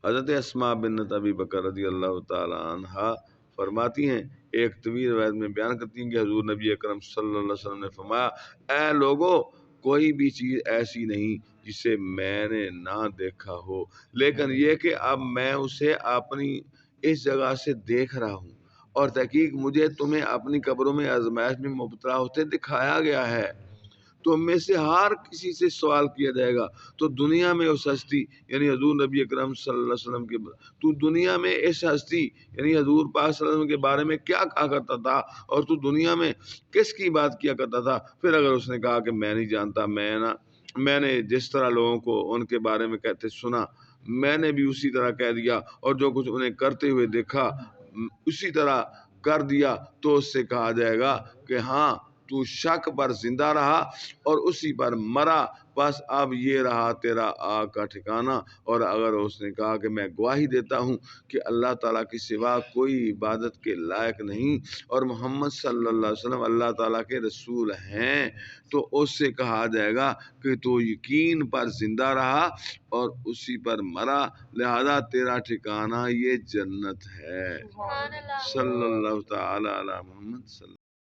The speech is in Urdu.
حضرت اسماء بنت ابی بکر رضی اللہ تعالی عنہا فرماتی ہیں، ایک طویل روایت میں بیان کرتی ہیں کہ حضور نبی اکرم صلی اللہ علیہ وسلم نے فرمایا، اے لوگو، کوئی بھی چیز ایسی نہیں جسے میں نے نہ دیکھا ہو، لیکن یہ کہ اب میں اسے اپنی اس جگہ سے دیکھ رہا ہوں، اور تحقیق مجھے تمہیں اپنی قبروں میں آزمائش میں مبتلا ہوتے دکھایا گیا ہے۔ تم میں سے ہر کسی سے سوال کیا جائے گا، تو دنیا میں اس ہستی یعنی حضور نبی اکرم صلی اللہ علیہ وسلم کے تو دنیا میں اس ہستی یعنی حضور پاک صلی اللہ علیہ وسلم کے بارے میں کیا کہا کرتا تھا، اور تو دنیا میں کس کی بات کیا کرتا تھا؟ پھر اگر اس نے کہا کہ میں نہیں جانتا، میں نے جس طرح لوگوں کو ان کے بارے میں کہتے سنا، میں نے بھی اسی طرح کہہ دیا، اور جو کچھ انہیں کرتے ہوئے دیکھا اسی طرح کر دیا، تو اس سے کہا جائے گا کہ ہاں تو شک پر زندہ رہا اور اسی پر مرا، بس اب یہ رہا تیرا آگ کا ٹھکانہ۔ اور اگر اس نے کہا کہ میں گواہی دیتا ہوں کہ اللہ تعالیٰ کی سوا کوئی عبادت کے لائق نہیں اور محمد صلی اللہ علیہ وسلم اللہ تعالیٰ کے رسول ہیں، تو اس سے کہا جائے گا کہ تو یقین پر زندہ رہا اور اسی پر مرا، لہذا تیرا ٹھکانہ یہ جنت ہے۔ صلی اللہ تعالی علی محمد صلی